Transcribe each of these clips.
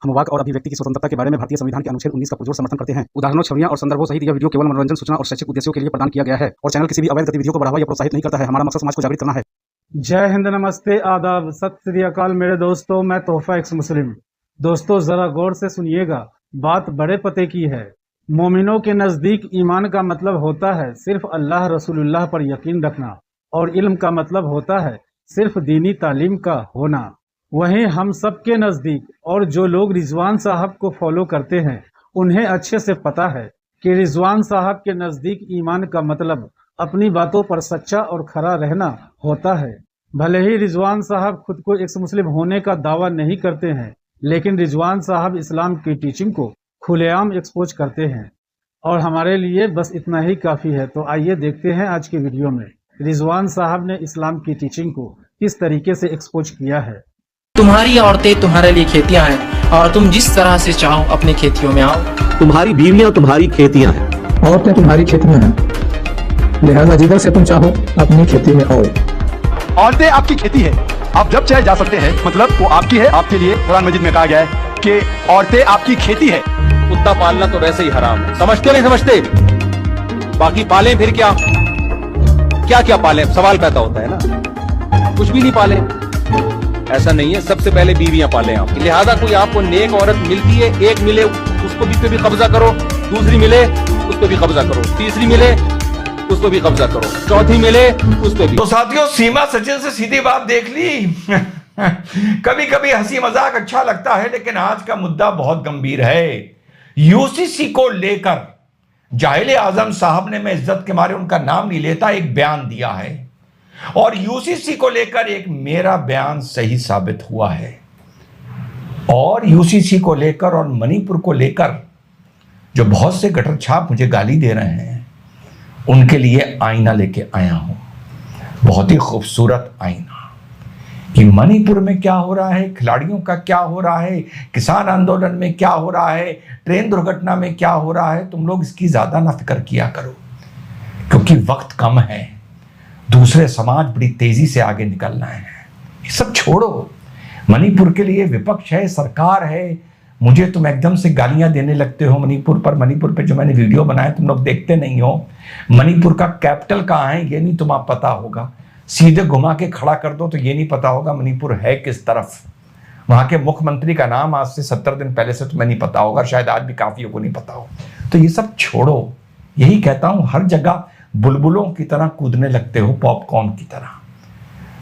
हम वाक और अभिव्यक्ति की स्वतंत्रता के बारे में भारतीय संविधान के अनुच्छेद 19 का पुरजोर समर्थन करते हैं। उदाहरणों, छवियां और संदर्भों सहित यह वीडियो केवल मनोरंजन, सूचना और शैक्षिक उद्देश्यों के लिए प्रदान किया गया है और चैनल किसी भी अवैध गतिविधियों को बढ़ावा या प्रोत्साहित नहीं करता है। हमारा मकसद समाज को जागृत करना है। जय हिंद, नमस्ते, आदाब, सत श्री अकाल मेरे दोस्तों। मैं तोहफा एक्स मुस्लिम। दोस्तों जरा गौर से सुनिएगा, बात बड़े पते की है। मोमिनों के नजदीक ईमान का मतलब होता है सिर्फ अल्लाह रसूलुल्लाह पर यकीन रखना, और इल्म का मतलब होता है सिर्फ दीनी तालीम का होना। वहीं हम सब के नजदीक और जो लोग रिजवान साहब को फॉलो करते हैं उन्हें अच्छे से पता है कि रिजवान साहब के नजदीक ईमान का मतलब अपनी बातों पर सच्चा और खरा रहना होता है। भले ही रिजवान साहब खुद को एक्स मुस्लिम होने का दावा नहीं करते हैं, लेकिन रिजवान साहब इस्लाम की टीचिंग को खुलेआम एक्सपोज करते हैं और हमारे लिए बस इतना ही काफ़ी है। तो आइए देखते हैं आज के वीडियो में रिजवान साहब ने इस्लाम की टीचिंग को किस तरीके से एक्सपोज किया है। तुम्हारी औरतें तुम्हारे लिए खेतियां हैं और तुम जिस तरह से चाहो अपनी खेतियों में आओ। तुम्हारी बीवियां तुम्हारी खेतियां हैं, औरतें तुम्हारी खेतियां हैं, लिहाजा जिधर से तुम चाहो अपनी खेती में आओ। औरतें आपकी खेती है, आप जब चाहे जा सकते हैं, मतलब वो आपकी है, आपके लिए। कुरान मजीद में कहा गया है कि औरतें आपकी खेती है। कुत्ता पालना तो वैसे ही हराम है, समझते नहीं समझते? बाकी पालें फिर क्या क्या क्या पालें, सवाल पैदा होता है ना। कुछ भी नहीं पाले, ऐसा नहीं है। सबसे पहले बीवियां पालें आपकी। लिहाजा कोई आपको नेक औरत मिलती है, एक मिले उसको भी पे भी कब्जा करो, दूसरी मिले उस पे भी कब्जा करो, तीसरी मिले उस पे भी कब्जा करो, चौथी मिले उस पे भी। तो साथियों, सीमा सचिन से सीधी बात देख ली। कभी कभी हंसी मजाक अच्छा लगता है, लेकिन आज का मुद्दा बहुत गंभीर है। यूसीसी को लेकर जाहिल आजम साहब ने, मैं इज्जत के मारे उनका नाम नहीं लेता, एक बयान दिया है और यूसीसी को लेकर एक मेरा बयान सही साबित हुआ है। और यूसीसी को लेकर और मणिपुर को लेकर जो बहुत से गटर छाप मुझे गाली दे रहे हैं, उनके लिए आईना लेके आया हूं। बहुत ही खूबसूरत आईना कि मणिपुर में क्या हो रहा है, खिलाड़ियों का क्या हो रहा है, किसान आंदोलन में क्या हो रहा है, ट्रेन दुर्घटना में क्या हो रहा है। तुम लोग इसकी ज्यादा ना फिक्र किया करो, क्योंकि वक्त कम है, दूसरे समाज बड़ी तेजी से आगे निकलना है। ये सब छोड़ो, मणिपुर के लिए विपक्ष है, सरकार है। मुझे तुम एकदम से गालियां देने लगते हो मणिपुर पर। मणिपुर पे जो मैंने वीडियो बनाया तुम लोग देखते नहीं हो। मणिपुर का कैपिटल कहाँ है ये नहीं तुम्हें पता होगा। सीधे घुमा के खड़ा कर दो तो ये नहीं पता होगा मणिपुर है किस तरफ। वहां के मुख्यमंत्री का नाम आज से 70 दिन पहले से तुम्हें नहीं पता होगा, शायद आज भी काफियों को नहीं पता हो। तो ये सब छोड़ो। यही कहता हूं, हर जगह बुलबुलों की तरह कूदने लगते हो, पॉपकॉर्न की तरह।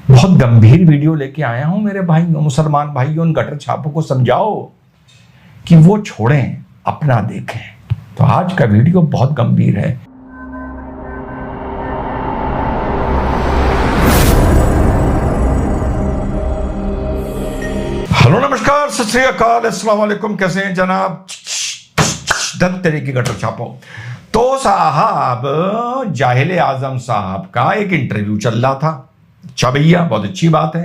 बहुत गंभीर वीडियो लेके आया हूं मेरे भाइयों, मुसलमान भाइयों। उन गटर छापों को समझाओ कि वो छोड़ें, अपना देखें। तो आज का वीडियो बहुत गंभीर है। हेलो, नमस्कार, सत श्री अकाल, अस्सलाम वालेकुम। कैसे हैं जनाब? दंत तेरे की गटर छापो। तो साहब, जाहिल आजम साहब का एक इंटरव्यू चल रहा था। अच्छा भैया, बहुत अच्छी बात है।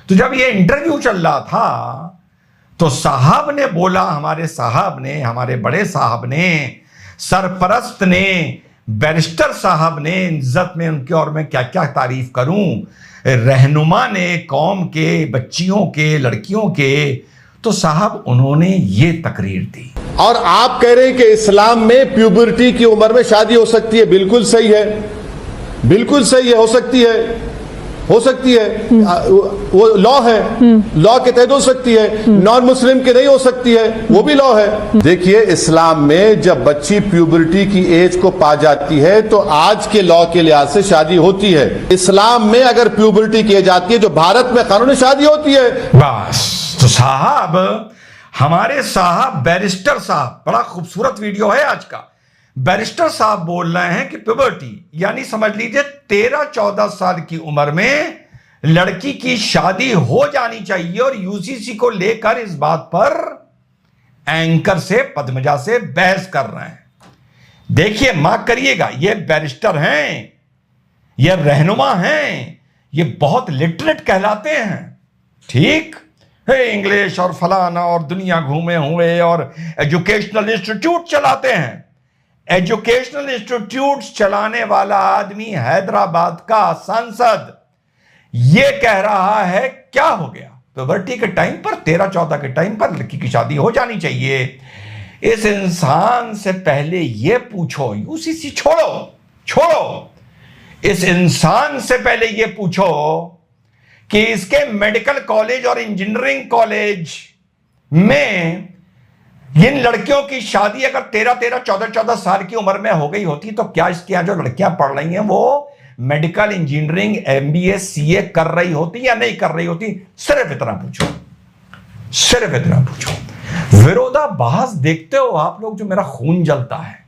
तो जब ये इंटरव्यू चल रहा था तो साहब ने बोला, हमारे बड़े साहब ने, सरपरस्त ने, बैरिस्टर साहब ने, इज्जत में उनके और मैं क्या क्या तारीफ करूं, रहनुमा ने कौम के, बच्चियों के, लड़कियों के। तो साहब उन्होंने ये तकरीर दी। और आप कह रहे हैं कि इस्लाम में प्यूबर्टी की उम्र में शादी हो सकती है। बिल्कुल सही है, बिल्कुल सही है, हो सकती है। वो लॉ है, लॉ के तहत हो सकती है। नॉन मुस्लिम के नहीं हो सकती है, वो भी लॉ है। देखिए, इस्लाम में जब बच्ची प्यूबर्टी की एज को पा जाती है तो आज के लॉ के लिहाज से शादी होती है। इस्लाम में अगर प्यूबर्टी की एज आती है, जो भारत में कानूनी शादी होती है। बस। तो साहब, हमारे साहब बैरिस्टर साहब, बड़ा खूबसूरत वीडियो है आज का। बैरिस्टर साहब बोल रहे हैं कि प्यूबर्टी यानी समझ लीजिए 13-14 साल की उम्र में लड़की की शादी हो जानी चाहिए। और यूसीसी को लेकर इस बात पर एंकर से, पद्मजा से बहस कर रहे हैं। देखिए, मां करिएगा, ये बैरिस्टर हैं, ये रहनुमा हैं, ये बहुत लिटरेट कहलाते हैं। ठीक है, इंग्लिश और फलाना और दुनिया घूमे हुए और एजुकेशनल इंस्टीट्यूट चलाते हैं। एजुकेशनल इंस्टीट्यूट चलाने वाला आदमी, हैदराबाद का सांसद, ये कह रहा है क्या हो गया, प्यूबर्टी के टाइम पर 13-14 के टाइम पर लड़की की शादी हो जानी चाहिए। इस इंसान से पहले ये पूछो, यूसीसी छोड़ो, इस इंसान से पहले ये पूछो कि इसके मेडिकल कॉलेज और इंजीनियरिंग कॉलेज में इन लड़कियों की शादी अगर 13-13, 14-14 साल की उम्र में हो गई होती तो क्या इसके यहां जो लड़कियां पढ़ रही हैं वो मेडिकल, इंजीनियरिंग, MBA, CA कर रही होती या नहीं कर रही होती? सिर्फ इतना पूछो। विरोधाभास देखते हो आप लोग, जो मेरा खून जलता है।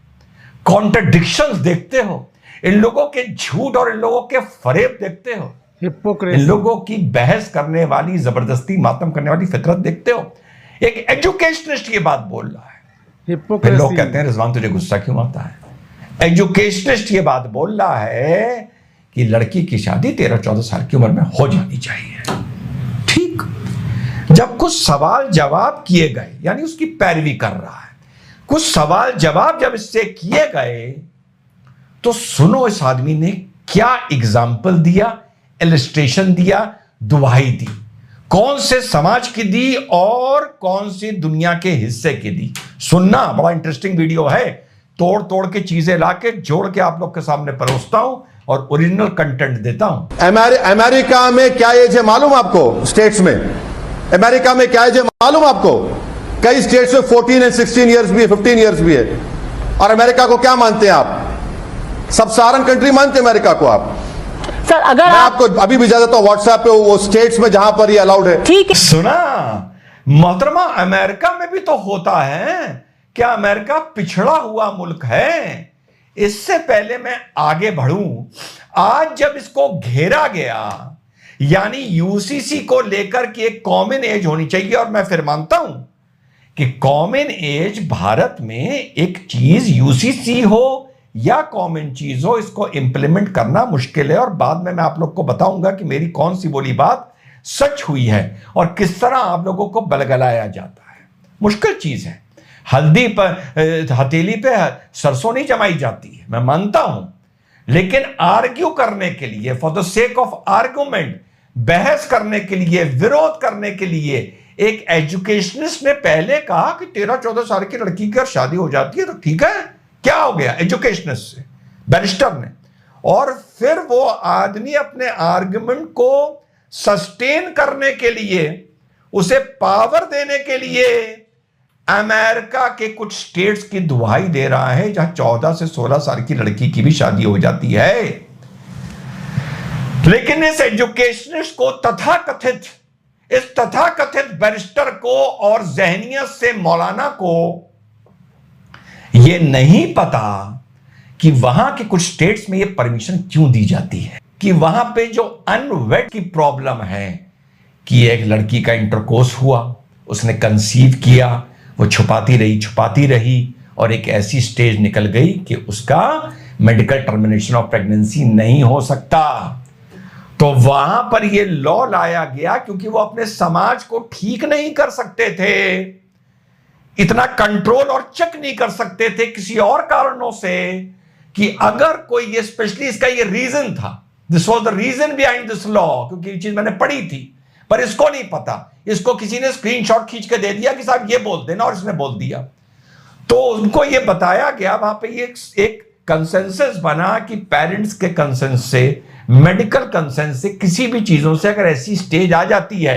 कॉन्ट्रडिक्शंस देखते हो, इन लोगों के झूठ और इन लोगों के फरेब देखते हो, इन लोगों की बहस करने वाली, जबरदस्ती मातम करने वाली फितरत देखते हो। एक एजुकेशनिस्ट ये बात बोल रहा है, फिर लोग कहते हैं रिजवान तुझे गुस्सा क्यों आता है? एजुकेशनिस्ट ये बात बोल रहा है कि लड़की की शादी 13-14 साल की उम्र में हो जानी चाहिए। ठीक, जब कुछ सवाल जवाब किए गए, यानी उसकी पैरवी कर रहा है, कुछ सवाल जवाब जब इससे किए गए तो सुनो इस आदमी ने क्या एग्जाम्पल दिया, इलस्ट्रेशन दिया, दुहाई दी, कौन से समाज की दी और कौन सी दुनिया के हिस्से की दी। सुनना, बड़ा इंटरेस्टिंग वीडियो है, तोड़ तोड़ के चीजें लाके जोड़ के आप लोग के सामने परोसता हूं और ओरिजिनल कंटेंट देता हूं। अमेरिका में क्या एज है मालूम आपको? स्टेट्स में अमेरिका में क्या एज है मालूम आपको? कई स्टेट्स में 14 और 16 इयर्स भी है, 15 इयर्स भी है। और अमेरिका को क्या मानते हैं आप? सब सारण कंट्री मानते हैं अमेरिका को आप? सर अगर मैं आपको अभी भी जा देता हूं व्हाट्सएप पे वो स्टेट्स में जहां पर ये अलाउड है। ठीक है, सुना मोहतरमा, अमेरिका में भी तो होता है। क्या अमेरिका पिछड़ा हुआ मुल्क है? इससे पहले मैं आगे बढ़ूं, आज जब इसको घेरा गया, यानी यूसीसी को लेकर कि एक कॉमन एज होनी चाहिए, और मैं फिर मानता हूं कि कॉमन एज भारत में एक चीज यूसीसी हो या कॉमन चीज हो, इसको इंप्लीमेंट करना मुश्किल है। और बाद में मैं आप लोग को बताऊंगा कि मेरी कौन सी बोली बात सच हुई है और किस तरह आप लोगों को बलगलाया जाता है। मुश्किल चीज है, हल्दी पर, हथेली पे सरसों नहीं जमाई जाती है, मैं मानता हूं, लेकिन आर्ग्यू करने के लिए, for the sake of argument, बहस करने के लिए, विरोध करने के लिए, एक एजुकेशनिस्ट ने पहले कहा कि 13-14 साल की लड़की की अगर शादी हो जाती है तो ठीक है, क्या हो गया एजुकेशनिस्ट से, बैरिस्टर ने। और फिर वो आदमी अपने आर्गुमेंट को सस्टेन करने के लिए, उसे पावर देने के लिए अमेरिका के कुछ स्टेट्स की दुहाई दे रहा है जहां 14 से 16 साल की लड़की की भी शादी हो जाती है। लेकिन इस एजुकेशनिस्ट को, इस तथाकथित बैरिस्टर को और जहनियत से मौलाना को यह नहीं पता कि वहां के कुछ स्टेट्स में यह परमिशन क्यों दी जाती है, कि वहां पे जो अनवेड की प्रॉब्लम है कि एक लड़की का इंटरकोर्स हुआ, उसने कंसीव किया, वो छुपाती रही और एक ऐसी स्टेज निकल गई कि उसका मेडिकल टर्मिनेशन ऑफ प्रेगनेंसी नहीं हो सकता। तो वहां पर ये लॉ लाया गया क्योंकि वो अपने समाज को ठीक नहीं कर सकते थे, इतना कंट्रोल और चेक नहीं कर सकते थे किसी और कारणों से, कि अगर कोई, ये स्पेशली इसका ये रीजन था, this was the reason behind this law, क्योंकि ये चीज मैंने पढ़ी थी पर इसको नहीं पता, इसको किसी ने स्क्रीनशॉट खींच के दे दिया कि साहब ये बोल देना, और इसने बोल दिया। तो उनको ये बताया गया, वहां पे ये एक कंसेंसस बना कि पेरेंट्स के कंसेंस से, मेडिकल कंसेंस से, किसी भी चीजों से अगर ऐसी स्टेज आ जाती है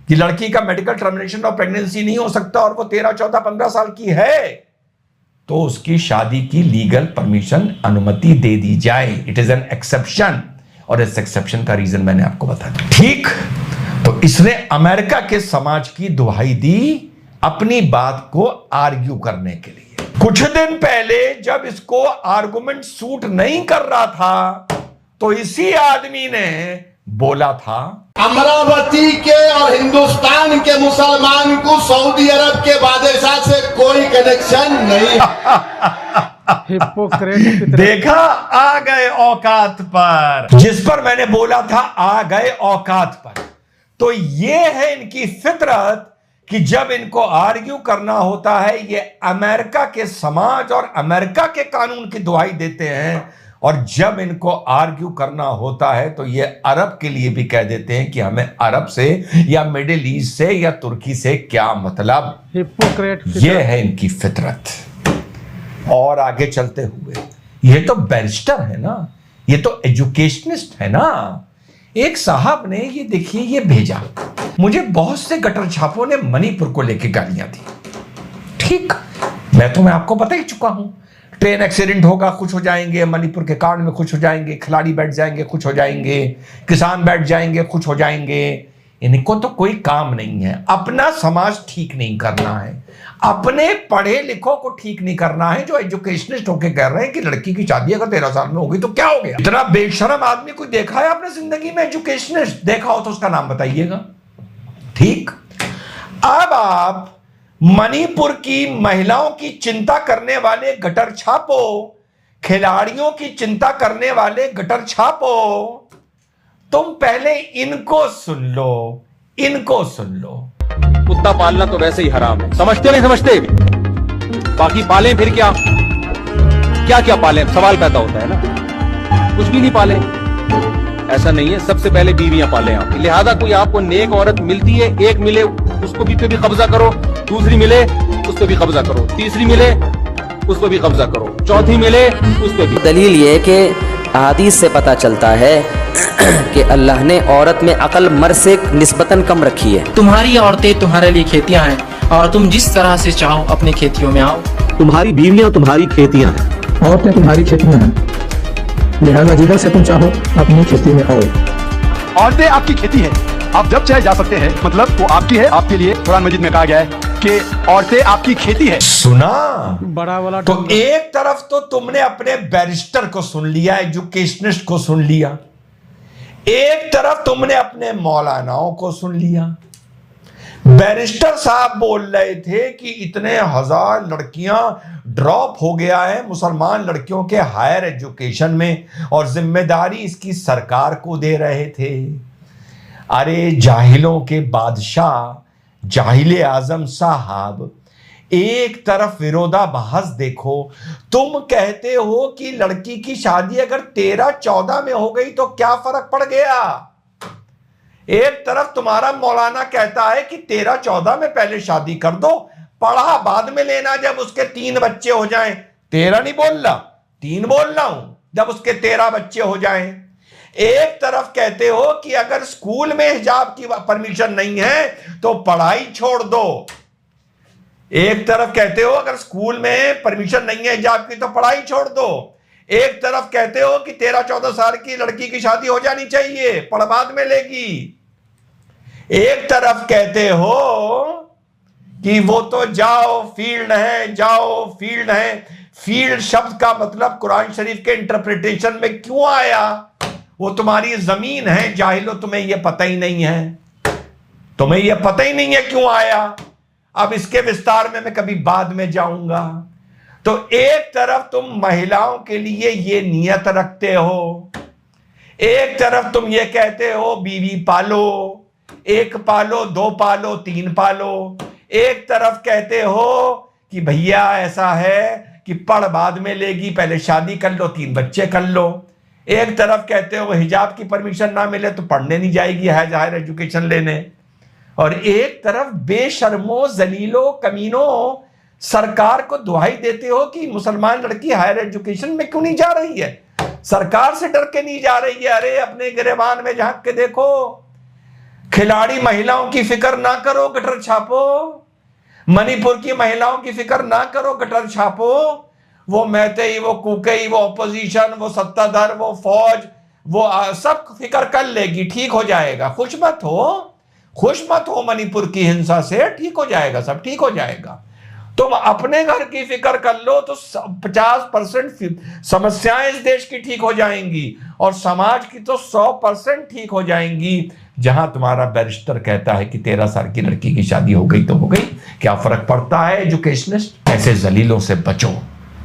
कि लड़की का मेडिकल टर्मिनेशन ऑफ प्रेगनेंसी नहीं हो सकता और वो 13, 14, 15 साल की है, तो उसकी शादी की लीगल परमिशन, अनुमति दे दी जाए। इट इज एन एक्सेप्शन, और इस एक्सेप्शन का रीजन मैंने आपको बता दिया। ठीक, तो इसने अमेरिका के समाज की दुहाई दी अपनी बात को आर्ग्यू करने के लिए। कुछ दिन पहले जब इसको आर्गुमेंट सूट नहीं कर रहा था तो इसी आदमी ने बोला था, अमरावती के और हिंदुस्तान के मुसलमान को सऊदी अरब के बादशाह से कोई कनेक्शन नहीं। देखा, आ गए औकात पर, जिस पर मैंने बोला था आ गए औकात पर। तो ये है इनकी फितरत कि जब इनको आर्ग्यू करना होता है, ये अमेरिका के समाज और अमेरिका के कानून की दुहाई देते हैं और जब इनको आर्ग्यू करना होता है तो ये अरब के लिए भी कह देते हैं कि हमें अरब से या मिडिल ईस्ट से या तुर्की से क्या मतलब। हिपोक्रेट ये है इनकी फितरत। और आगे चलते हुए ये तो बैरिस्टर है ना, ये तो एजुकेशनिस्ट है ना। एक साहब ने ये देखिए ये भेजा, मुझे बहुत से गटर छापों ने मणिपुर को लेके गालियां दी। ठीक, मैं आपको बता ही चुका हूं, ट्रेन एक्सीडेंट होगा खुश हो जाएंगे, मणिपुर के कांड में खुश हो जाएंगे, खिलाड़ी बैठ जाएंगे खुश हो जाएंगे, किसान बैठ जाएंगे खुश हो जाएंगे। इनको तो कोई काम नहीं है, अपना समाज ठीक नहीं करना है, अपने पढ़े लिखों को ठीक नहीं करना है। जो एजुकेशनिस्ट होके कह रहे हैं कि लड़की की शादी अगर 13 साल में होगी तो क्या हो गया। इतना बेशरम आदमी कोई देखा है आपने जिंदगी में? एजुकेशनिस्ट देखा हो तो उसका नाम बताइएगा। ठीक, अब आप मणिपुर की महिलाओं की चिंता करने वाले गटर छापो, खिलाड़ियों की चिंता करने वाले गटर छापो, तुम पहले इनको सुन लो, इनको सुन लो। कुत्ता पालना तो वैसे ही हराम है, समझते नहीं समझते? बाकी पालें फिर क्या क्या क्या पालें, सवाल पैदा होता है ना। कुछ भी नहीं पाले, ऐसा नहीं है। सबसे पहले बीवियां पालें आप। लिहाजा कोई आपको नेक औरत मिलती है, एक मिले उसको भी पे भी कब्जा करो, दूसरी मिले उस पे भी कब्जा करो, तीसरी मिले उस पे भी कब्जा करो, चौथी मिले उस पे भी। दलील ये कि हदीस से पता चलता है कि अल्लाह ने औरत में अकल मर्द से निस्बतन कम रखी है। तुम्हारी औरतें तुम्हारे लिए खेतियां हैं और तुम जिस तरह से चाहो अपनी खेतियों में आओ। तुम्हारी बीवियां तुम्हारी खेतियां हैं। औरतें तुम्हारी खेतियां हैं, लिहाजा जिधर से तुम चाहो अपनी खेती में आओ। औरतें आपकी खेती है, आप जब चाहे जा सकते हैं, मतलब वो आपकी है, आपके लिए। कुरान मजीद में कहा गया है कि औरतें आपकी खेती है। सुना? बड़ा वाला तो एक तरफ तो तुमने अपने बैरिस्टर को सुन लिया, एजुकेशनिस्ट को सुन लिया, एक तरफ तुमने अपने मौलानाओं को सुन लिया। बैरिस्टर साहब बोल रहे थे कि इतने हजार लड़कियां ड्रॉप हो गया है मुसलमान लड़कियों के हायर एजुकेशन में और जिम्मेदारी इसकी सरकार को दे रहे थे। अरे जाहिलों के बादशाह जाहिले आजम साहब, एक तरफ विरोधाभास देखो। तुम कहते हो कि लड़की की शादी अगर 13-14 में हो गई तो क्या फर्क पड़ गया। एक तरफ तुम्हारा मौलाना कहता है कि 13-14 में पहले शादी कर दो, पढ़ा बाद में लेना जब उसके 3 बच्चे हो जाएं। 13 नहीं बोल रहा, 3 बोल रहा हूं, जब उसके 13 बच्चे हो जाएं। एक तरफ कहते हो कि अगर स्कूल में हिजाब की परमिशन नहीं है तो पढ़ाई छोड़ दो। एक तरफ कहते हो अगर स्कूल में परमिशन नहीं है हिजाब की तो पढ़ाई छोड़ दो। एक तरफ कहते हो कि 13-14 साल की लड़की की शादी हो जानी चाहिए, पढ़ बाद में लेगी। एक तरफ कहते हो कि वो तो जाओ फील्ड है, जाओ फील्ड है। फील्ड शब्द का मतलब कुरान शरीफ के इंटरप्रिटेशन में क्यों आया? वो तुम्हारी जमीन है जाहिलो, तुम्हें यह पता ही नहीं है, तुम्हें यह पता ही नहीं है क्यों आया। अब इसके विस्तार में मैं कभी बाद में जाऊंगा। तो एक तरफ तुम महिलाओं के लिए ये नियत रखते हो, एक तरफ तुम ये कहते हो बीवी पालो, 1 पालो, 2 पालो, 3 पालो। एक तरफ कहते हो कि भैया ऐसा है कि पढ़ बाद में लेगी, पहले शादी कर लो, 3 बच्चे कर लो। एक तरफ कहते हो हिजाब की परमिशन ना मिले तो पढ़ने नहीं जाएगी, हायर एजुकेशन लेने। और एक तरफ बेशर्मो जलीलो कमीनो सरकार को दुहाई देते हो कि मुसलमान लड़की हायर एजुकेशन में क्यों नहीं जा रही है, सरकार से डर के नहीं जा रही है। अरे अपने गिरेबान में झांक के देखो। खिलाड़ी महिलाओं की फिक्र ना करो, गटर छापो। मणिपुर की महिलाओं की फिक्र ना करो, गटर छापो। वो मैतेई, वो कुकई, वो ऑपोजिशन, वो सत्ताधार, वो फौज, वो सब फिक्र कर लेगी, ठीक हो जाएगा। खुश मत हो मणिपुर की हिंसा से, ठीक हो जाएगा, सब ठीक हो जाएगा। तुम अपने घर की फिक्र कर लो तो 50% समस्याएं इस देश की ठीक हो जाएंगी और समाज की तो 100% ठीक हो जाएंगी। जहां तुम्हारा बैरिस्टर कहता है कि 13 साल की लड़की की शादी हो गई तो हो गई, क्या फर्क पड़ता है एजुकेशनिस्ट। ऐसे जलीलों से बचो।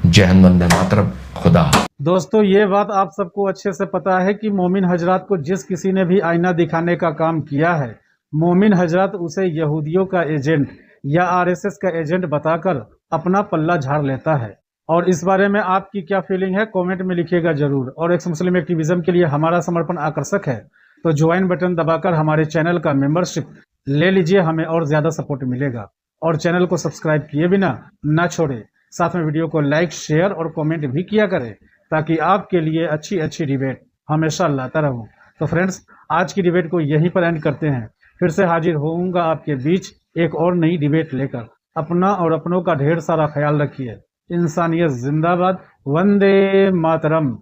जय हिंद, वंदे मातरम, खुदा। दोस्तों ये बात आप सबको अच्छे से पता है कि मोमिन हजरात को जिस किसी ने भी आईना दिखाने का काम किया है, मोमिन हजरात उसे यहूदियों का एजेंट या आरएसएस का एजेंट बताकर अपना पल्ला झाड़ लेता है। और इस बारे में आपकी क्या फीलिंग है कमेंट में लिखिएगा जरूर। और एक्स मुस्लिम एक्टिविज्म के लिए हमारा समर्पण आकर्षक है, तो ज्वाइन बटन दबाकर हमारे चैनल का मेंबरशिप ले लीजिए, हमें और ज्यादा सपोर्ट मिलेगा। और चैनल को सब्सक्राइब किए बिना ना छोड़े, साथ में वीडियो को लाइक शेयर और कमेंट भी किया करें, ताकि आपके लिए अच्छी अच्छी डिबेट हमेशा लाता रहूं। तो फ्रेंड्स, आज की डिबेट को यहीं पर एंड करते हैं। फिर से हाजिर होऊंगा आपके बीच एक और नई डिबेट लेकर। अपना और अपनों का ढेर सारा ख्याल रखिए। इंसानियत जिंदाबाद, वंदे मातरम।